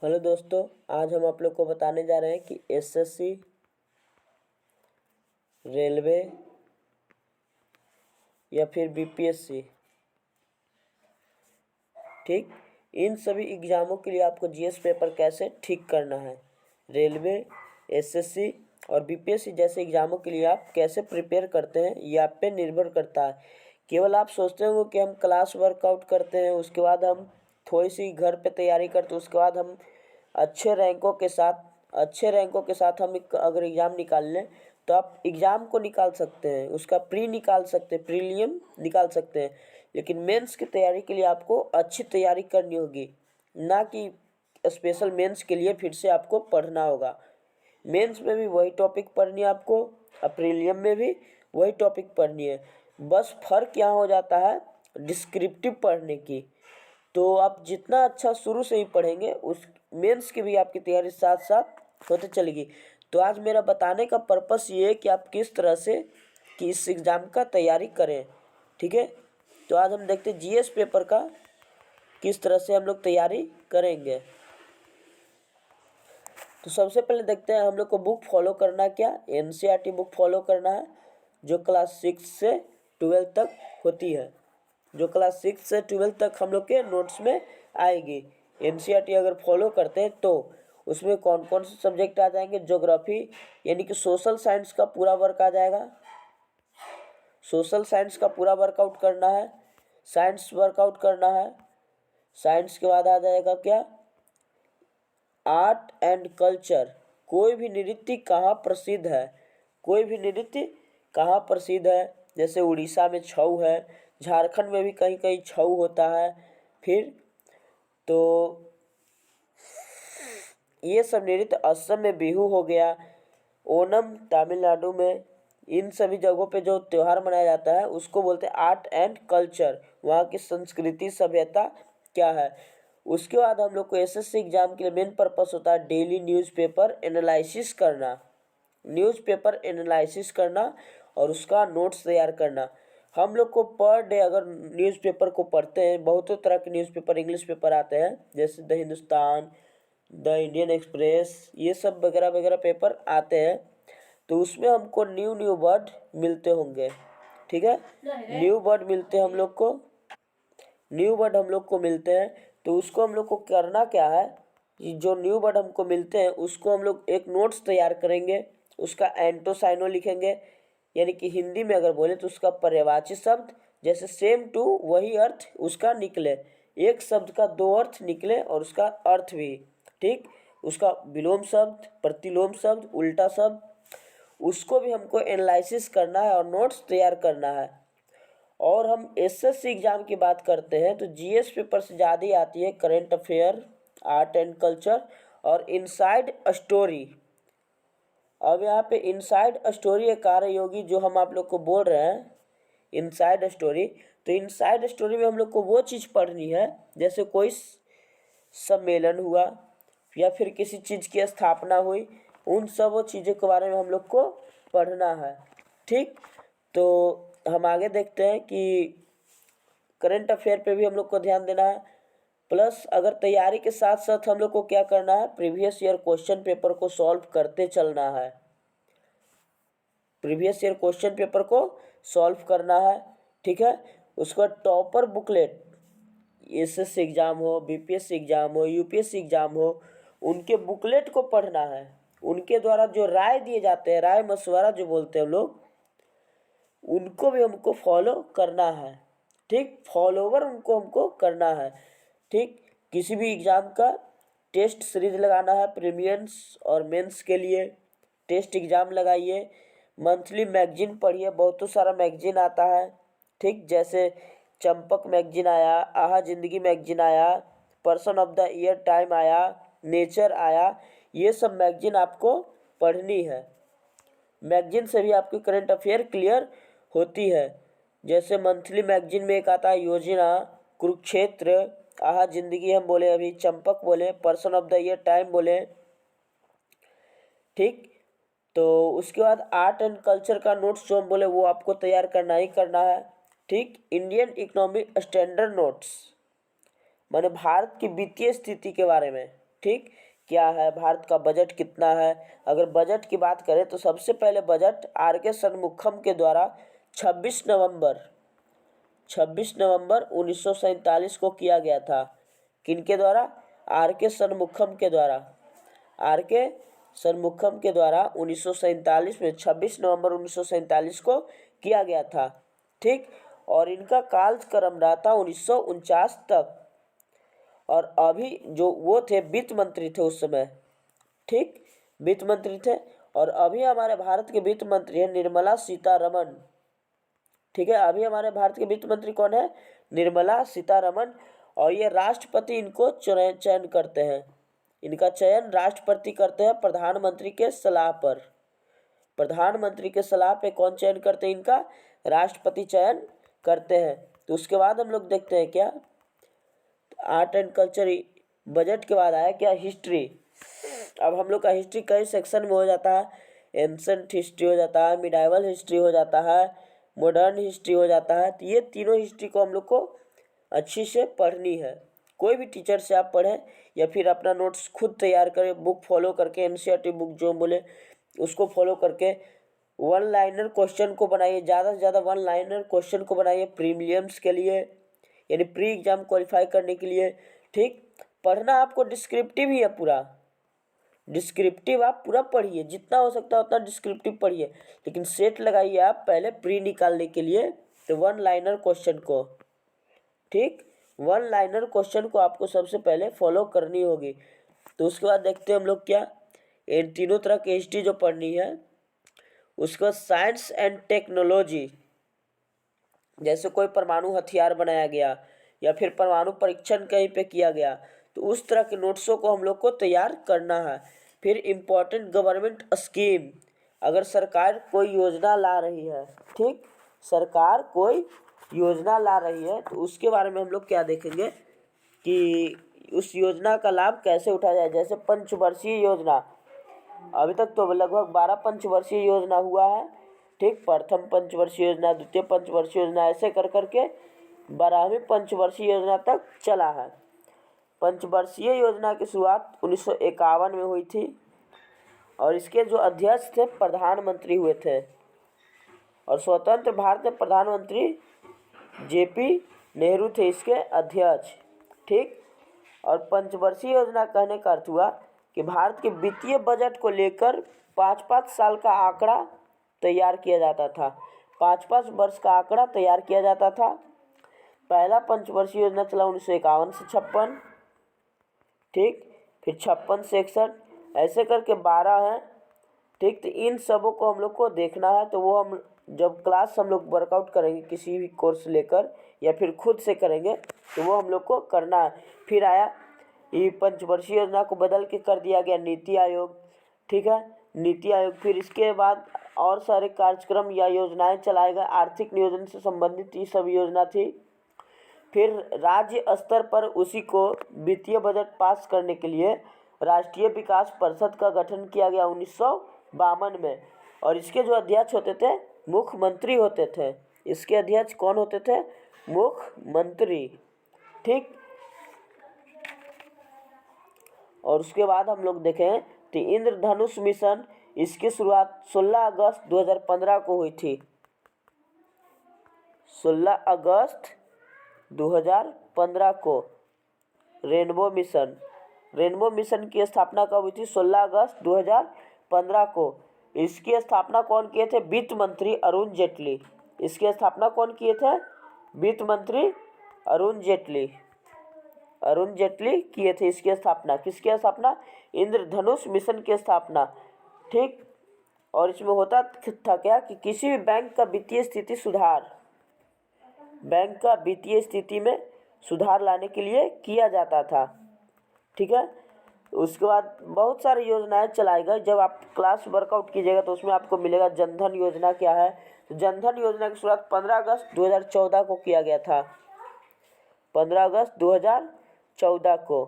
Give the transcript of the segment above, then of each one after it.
Hello दोस्तों, आज हम आप लोग को बताने जा रहे हैं कि एसएससी, रेलवे या फिर बीपीएससी, ठीक, इन सभी एग्ज़ामों के लिए आपको जीएस पेपर कैसे ठीक करना है। रेलवे, एसएससी और बीपीएससी जैसे एग्ज़ामों के लिए आप कैसे प्रिपेयर करते हैं, ये आप पे निर्भर करता है। केवल आप सोचते होंगे कि हम क्लास वर्कआउट करते हैं, उसके बाद हम थोड़ी सी घर पे तैयारी करते हैं, उसके बाद हम अच्छे रैंकों के साथ हम अगर एग्ज़ाम निकाल लें तो आप एग्ज़ाम को निकाल सकते हैं, उसका प्री निकाल सकते हैं, प्रीलियम निकाल सकते हैं। लेकिन मेंस की तैयारी के लिए आपको अच्छी तैयारी करनी होगी, ना कि स्पेशल मेंस के लिए फिर से आपको पढ़ना होगा। मेंस में भी वही टॉपिक पढ़नी है आपको और प्रीलियम में भी वही टॉपिक पढ़नी है। बस फ़र्क यहाँ हो जाता है डिस्क्रिप्टिव पढ़ने की। तो आप जितना अच्छा शुरू से ही पढ़ेंगे उस मेंस की भी आपकी तैयारी साथ साथ होते चलेगी। तो आज मेरा बताने का पर्पस ये है कि आप किस तरह से कि इस एग्ज़ाम का तैयारी करें, ठीक है। तो आज हम देखते हैं जीएस पेपर का किस तरह से हम लोग तैयारी करेंगे। तो सबसे पहले देखते हैं हम लोग को बुक फॉलो करना है क्या। एनसीईआरटी बुक फॉलो करना है जो क्लास 6 से 12 तक होती है, जो क्लास 6 से 12 तक हम लोग के नोट्स में आएगी। एनसीईआरटी अगर फॉलो करते हैं तो उसमें कौन कौन से सब्जेक्ट आ जाएंगे। ज्योग्राफी यानी कि सोशल साइंस का पूरा वर्क आ जाएगा, सोशल साइंस का पूरा वर्कआउट करना है, साइंस वर्कआउट करना है। साइंस के बाद आ जाएगा क्या, आर्ट एंड कल्चर। कोई भी नृत्य कहाँ प्रसिद्ध है, कोई भी नृत्य कहाँ प्रसिद्ध है। जैसे उड़ीसा में छऊ है, झारखंड में भी कहीं कहीं छऊ होता है। फिर तो ये सब नृत्य, असम में बिहू हो गया, ओणम तमिलनाडु में, इन सभी जगहों पे जो त्यौहार मनाया जाता है उसको बोलते हैं आर्ट एंड कल्चर। वहाँ की संस्कृति सभ्यता क्या है। उसके बाद हम लोग को एसएससी एग्जाम के लिए मेन पर्पस होता है डेली न्यूज़पेपर एनालिसिस करना, न्यूज़पेपर एनालिसिस करना और उसका नोट्स तैयार करना। हम लोग को पर डे अगर न्यूज़पेपर को पढ़ते हैं, बहुत तरह के न्यूज़पेपर इंग्लिश पेपर आते हैं जैसे the Hindustan, the Indian express, ये सब वगैरह वगैरह पेपर आते हैं। तो उसमें हमको न्यू न्यू वर्ड मिलते होंगे, ठीक है। न्यू वर्ड मिलते हैं हम लोग को, न्यू वर्ड हम लोग को मिलते हैं। तो उसको हम लोग को करना क्या है, जो न्यू वर्ड हमको मिलते हैं उसको हम लोग एक नोट्स तैयार करेंगे, उसका एंटोसाइनो लिखेंगे, यानी कि हिंदी में अगर बोले तो उसका पर्यायवाची शब्द जैसे सेम टू वही अर्थ उसका निकले, एक शब्द का दो अर्थ निकले और उसका अर्थ भी, ठीक। उसका विलोम शब्द, प्रतिलोम शब्द, उल्टा शब्द, उसको भी हमको एनालिसिस करना है और नोट्स तैयार करना है। और हम एसएससी एग्ज़ाम की बात करते हैं तो जीएस पेपर से ज़्यादा ही आती है current affair, art and culture और इनसाइड स्टोरी। अब यहाँ पे इनसाइड स्टोरी एक कार्य योगी जो हम आप लोग को बोल रहे हैं इनसाइड स्टोरी। तो इनसाइड स्टोरी में हम लोग को वो चीज़ पढ़नी है जैसे कोई सम्मेलन हुआ या फिर किसी चीज़ की स्थापना हुई, उन सब वो चीज़ों के बारे में हम लोग को पढ़ना है, ठीक। तो हम आगे देखते हैं कि करंट अफेयर पे भी हम लोग को ध्यान देना है। प्लस अगर तैयारी के साथ साथ हम लोग को क्या करना है, प्रीवियस ईयर क्वेश्चन पेपर को सॉल्व करते चलना है, प्रीवियस ईयर क्वेश्चन पेपर को सॉल्व करना है, ठीक है। उसके बाद टॉपर बुकलेट, एसएससी एग्ज़ाम हो, बीपीएससी एग्ज़ाम हो, यूपीएससी एग्ज़ाम हो, उनके बुकलेट को पढ़ना है। उनके द्वारा जो राय दिए जाते हैं, राय मशवरा जो बोलते हैं लोग, उनको भी हमको फॉलो करना है, ठीक। फॉलोवर उनको हमको करना है, ठीक। किसी भी एग्ज़ाम का टेस्ट सीरीज लगाना है, प्रीलिम्स और मेंस के लिए टेस्ट एग्ज़ाम लगाइए। मंथली मैगजीन पढ़िए, बहुत सारा मैगजीन आता है, ठीक। जैसे चंपक मैगजीन आया, आहा ज़िंदगी मैगजीन आया, person of the year time आया, नेचर आया, ये सब मैगजीन आपको पढ़नी है। मैगजीन से भी आपकी करंट अफेयर क्लियर होती है। जैसे मंथली मैगजीन में एक आता है योजना, कुरुक्षेत्र, आहा ज़िंदगी हम बोले, अभी चंपक बोले, person of the year time बोले, ठीक। तो उसके बाद आर्ट एंड कल्चर का नोट्स जो हम बोले वो आपको तैयार करना ही करना है, ठीक। इंडियन इकोनॉमिक स्टैंडर्ड नोट्स माने भारत की वित्तीय स्थिति के बारे में, ठीक, क्या है, भारत का बजट कितना है। अगर बजट की बात करें तो सबसे पहले बजट आर के शनमुखम के द्वारा 26 नवंबर 1947 को किया गया था। किनके द्वारा? आर के शनमुखम के द्वारा। आर के शनमुखम के द्वारा 1947 में 26 नवंबर 1947 को किया गया था। ठीक, और इनका कार्यक्रम रहा था 1949 तक। और अभी जो वो थे वित्त मंत्री थे उस समय। ठीक, वित्त मंत्री थे। और अभी हमारे भारत के वित्त मंत्री है निर्मला सीतारमण। ठीक है, अभी हमारे भारत के वित्त मंत्री कौन है? निर्मला सीतारमण। और ये राष्ट्रपति इनको चयन करते हैं। इनका चयन राष्ट्रपति करते हैं प्रधानमंत्री के सलाह पर। प्रधानमंत्री के सलाह पे कौन चयन करते हैं? इनका राष्ट्रपति चयन करते हैं। तो उसके बाद हम लोग देखते हैं क्या, आर्ट एंड कल्चर बजट के बाद आया क्या, हिस्ट्री। अब हम लोग का हिस्ट्री कई सेक्शन में हो जाता है। एंशंट हिस्ट्री हो जाता है, मिडाइवल हिस्ट्री हो जाता है, मॉडर्न हिस्ट्री हो जाता है। तो ये तीनों हिस्ट्री को हम लोग को अच्छी से पढ़नी है। कोई भी टीचर से आप पढ़ें या फिर अपना नोट्स खुद तैयार करें, बुक फॉलो करके, एनसीईआरटी बुक जो बोले उसको फॉलो करके वन लाइनर क्वेश्चन को बनाइए। ज़्यादा से ज़्यादा वन लाइनर क्वेश्चन को बनाइए प्रीलिम्स के लिए, यानी प्री एग्जाम क्वालिफाई करने के लिए। ठीक, पढ़ना आपको डिस्क्रिप्टिव ही है पूरा। डिस्क्रिप्टिव आप पूरा पढ़िए, जितना हो सकता है उतना डिस्क्रिप्टिव पढ़िए, लेकिन सेट लगाइए आप पहले प्री निकालने के लिए तो वन लाइनर क्वेश्चन को। ठीक, वन लाइनर क्वेश्चन को आपको सबसे पहले फॉलो करनी होगी। तो उसके बाद देखते हैं हम लोग क्या, इन तीनों तरह की हिस्ट्री जो पढ़नी है। उसके बाद साइंस एंड टेक्नोलॉजी, जैसे कोई परमाणु हथियार बनाया गया या फिर परमाणु परीक्षण कहीं पे किया गया, तो उस तरह के नोट्सों को हम लोग को तैयार करना है। फिर इम्पोर्टेंट गवर्नमेंट स्कीम, अगर सरकार कोई योजना ला रही है, ठीक, सरकार कोई योजना ला रही है तो उसके बारे में हम लोग क्या देखेंगे कि उस योजना का लाभ कैसे उठाया जाए। जैसे पंचवर्षीय योजना, अभी तक तो लगभग 12 पंचवर्षीय योजना हुआ है। ठीक, प्रथम पंचवर्षीय योजना, द्वितीय पंचवर्षीय योजना, ऐसे कर करके 12वीं पंचवर्षीय योजना तक चला है। पंचवर्षीय योजना की शुरुआत 1951 में हुई थी और इसके जो अध्यक्ष थे प्रधानमंत्री हुए थे। और स्वतंत्र भारत में प्रधानमंत्री जेपी नेहरू थे इसके अध्यक्ष। ठीक, और पंचवर्षीय योजना कहने का अर्थ हुआ कि भारत के वित्तीय बजट को लेकर 5-5 साल का आंकड़ा तैयार किया जाता था। 5-5 वर्ष का आंकड़ा तैयार किया जाता था। पहला पंचवर्षीय योजना चला 1951 से 56। ठीक, फिर 56 से 61, ऐसे करके 12 हैं। ठीक, तो इन सबों को हम लोग को देखना है। तो वो हम जब क्लास हम लोग वर्कआउट करेंगे किसी भी कोर्स लेकर या फिर खुद से करेंगे तो वो हम लोग को करना है। फिर आया ये पंचवर्षीय योजना को बदल के कर दिया गया नीति आयोग। ठीक है, नीति आयोग। फिर इसके बाद और सारे कार्यक्रम या योजनाएं चलाए गए, आर्थिक नियोजन से संबंधित ये सब योजना थी। फिर राज्य स्तर पर उसी को वित्तीय बजट पास करने के लिए राष्ट्रीय विकास परिषद का गठन किया गया 1952 में। और इसके जो अध्यक्ष होते थे मुख्यमंत्री होते थे। इसके अध्यक्ष कौन होते थे? मुख्यमंत्री। ठीक, और उसके बाद हम लोग देखें तो इंद्रधनुष मिशन, इसकी शुरुआत 16 अगस्त 2015 को हुई थी। 16 अगस्त 2015 को रेनबो मिशन की स्थापना कब हुई थी? 16 अगस्त 2015 को। इसकी स्थापना कौन किए थे? वित्त मंत्री अरुण जेटली। इसकी स्थापना कौन किए थे? वित्त मंत्री अरुण जेटली किए थे इसकी स्थापना। किसकी स्थापना? इंद्रधनुष मिशन की स्थापना। ठीक, और इसमें होता था क्या कि किसी भी बैंक का वित्तीय स्थिति में सुधार लाने के लिए किया जाता था। ठीक है, उसके बाद बहुत सारी योजनाएं चलाई गई। जब आप क्लास वर्कआउट कीजिएगा तो उसमें आपको मिलेगा जनधन योजना क्या है। तो जनधन योजना की शुरुआत 15 अगस्त 2014 को किया गया था। 15 अगस्त 2014 को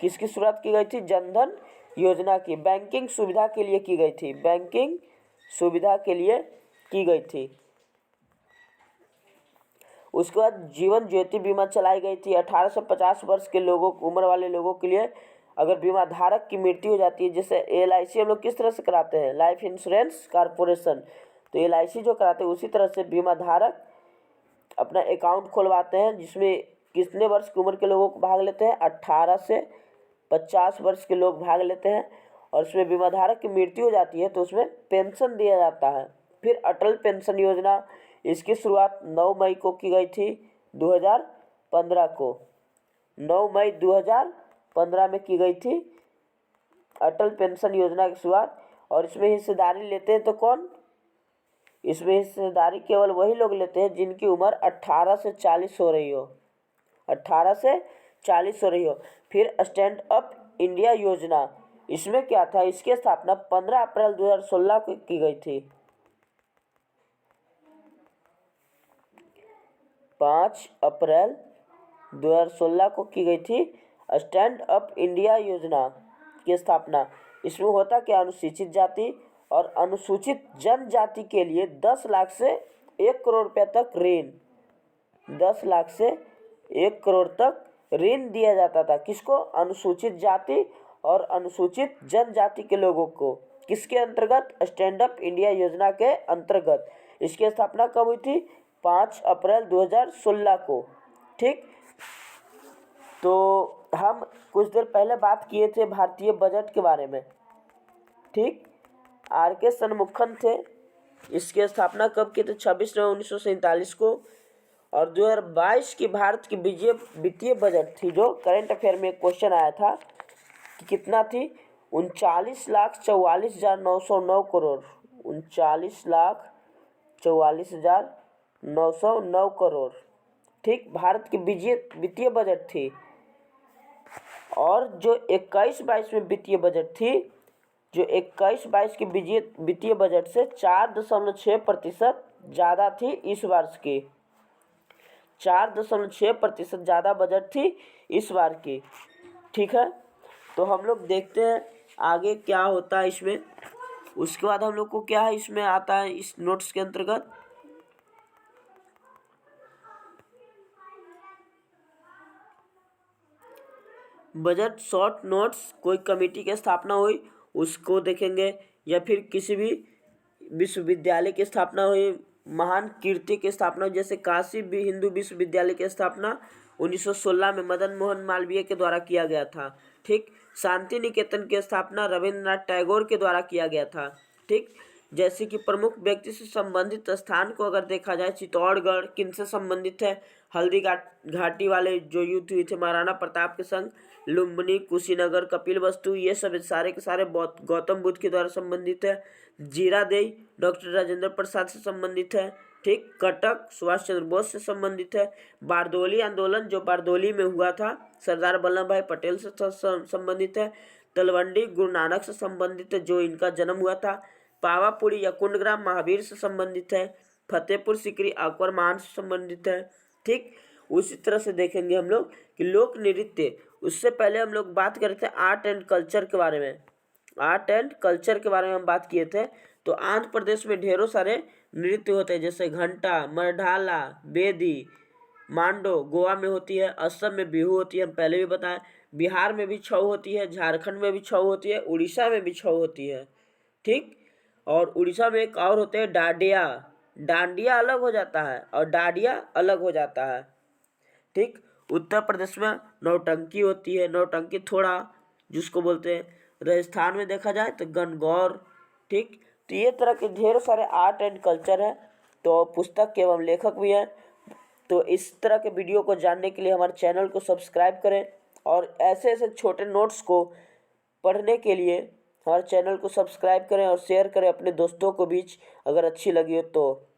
किसकी शुरुआत की गई थी? जनधन योजना की। बैंकिंग सुविधा के लिए की गई थी। बैंकिंग सुविधा के लिए की गई थी। उसके बाद जीवन ज्योति बीमा चलाई गई थी। 18 से 50 वर्ष के लोगों उम्र वाले लोगों के लिए अगर बीमा धारक की मृत्यु हो जाती है, जैसे LIC हम लोग किस तरह से कराते हैं, लाइफ इंश्योरेंस कॉर्पोरेशन, तो LIC जो कराते हैं उसी तरह से बीमा धारक अपना अकाउंट खुलवाते हैं, जिसमें कितने वर्ष की उम्र के लोगों को भाग लेते हैं, 18 से 50 वर्ष के लोग भाग लेते हैं। और उसमें बीमा धारक की मृत्यु हो जाती है तो उसमें पेंशन दिया जाता है। फिर अटल पेंशन योजना, इसकी शुरुआत 9 मई को की गई थी 2015 को, 9 मई 2015 में की गई थी अटल पेंशन योजना की शुरुआत। और इसमें हिस्सेदारी लेते हैं तो कौन, इसमें हिस्सेदारी केवल वही लोग लेते हैं जिनकी उम्र 18 से 40 हो रही हो, 18 से 40 हो रही हो। फिर स्टैंड अप इंडिया योजना, इसमें क्या था, इसकी स्थापना 15 अप्रैल 2016 को की गई थी। 5 अप्रैल 2016 को की गई थी स्टैंड अप इंडिया योजना की स्थापना। इसमें होता क्या, अनुसूचित जाति और अनुसूचित जनजाति के लिए 10 लाख से 1 करोड़ रुपये तक ऋण, 10 लाख से 1 करोड़ तक ऋण दिया जाता था। किसको, अनुसूचित जाति और अनुसूचित जनजाति के लोगों को। किसके अंतर्गत, स्टैंड अप इंडिया योजना के अंतर्गत। इसकी स्थापना कब हुई थी, 5 अप्रैल 2016 को। ठीक, तो हम कुछ देर पहले बात किए थे भारतीय बजट के बारे में। ठीक, RK शनमुखम थे, इसकी स्थापना कब की थी, 26 नवंबर 1947 को। और 2022 की भारत की वित्तीय बजट थी, जो करंट अफेयर में एक क्वेश्चन आया था कि कितना थी, 39,44,909 करोड़, 39,44,909 करोड़। ठीक, भारत की वित्तीय बजट थी। और जो 21-22 में वित्तीय बजट थी, जो 21-22 की वित्तीय बजट से 4.6% ज़्यादा थी इस वर्ष की, 4.6% ज़्यादा बजट थी इस बार की। ठीक है, तो हम लोग देखते हैं आगे क्या होता है इसमें। उसके बाद हम लोग को क्या है इसमें आता है, इस नोट्स के अंतर्गत बजट शॉर्ट नोट्स, कोई कमेटी की स्थापना हुई उसको देखेंगे, या फिर किसी भी विश्वविद्यालय की स्थापना हुई, महान कीर्ति की स्थापना, जैसे काशी भी हिंदू विश्वविद्यालय की स्थापना 1916 में मदन मोहन मालवीय के द्वारा किया गया था। ठीक, शांति निकेतन की स्थापना रविंद्रनाथ टैगोर के द्वारा किया गया था। ठीक, जैसे कि प्रमुख व्यक्ति से संबंधित स्थान को अगर देखा जाए, चित्तौड़गढ़ किनसे संबंधित है, हल्दी घाटी वाले जो युद्ध हुए थे महाराणा प्रताप के संग, लुम्बिनी, कुशीनगर, कपिलवस्तु, ये सब सारे के सारे गौतम बुद्ध के द्वारा संबंधित है। जीरादेई डॉक्टर राजेंद्र प्रसाद से संबंधित है। ठीक, कटक सुभाष चंद्र बोस से संबंधित है। बारदोली आंदोलन जो बारदोली में हुआ था सरदार वल्लभ भाई पटेल से संबंधित है। तलवंडी गुरु नानक से संबंधित है, जो इनका जन्म हुआ था। पावापुरी या कुंडग्राम महावीर से संबंधित है। फतेहपुर सीकरी अकबर मान से संबंधित है। ठीक, उसी तरह से देखेंगे हम लोग कि लोक नृत्य, उससे पहले हम लोग बात कर रहे थे आर्ट एंड कल्चर के बारे में, आर्ट एंड कल्चर के बारे में हम बात किए थे। तो आंध्र प्रदेश में ढेरों सारे नृत्य होते हैं, जैसे घंटा, मरढाला, बेदी, मांडो गोवा में होती है, असम में बिहू होती है, हम पहले भी बताएं। बिहार में भी छऊ होती है, झारखंड में भी छऊ होती है, उड़ीसा में भी छऊ होती है। ठीक, और उड़ीसा में एक और होते हैं डांडिया, डांडिया अलग हो जाता है और डांडिया अलग हो जाता है। ठीक, उत्तर प्रदेश में नौटंकी होती है, नौटंकी थोड़ा जिसको बोलते हैं। राजस्थान में देखा जाए तो गणगौर। ठीक, तो ये तरह के ढेर सारे आर्ट एंड कल्चर है, तो पुस्तक के एवं लेखक भी हैं। तो इस तरह के वीडियो को जानने के लिए हमारे चैनल को सब्सक्राइब करें, और ऐसे ऐसे छोटे नोट्स को पढ़ने के लिए हमारे चैनल को सब्सक्राइब करें और शेयर करें अपने दोस्तों को बीच, अगर अच्छी लगी हो तो।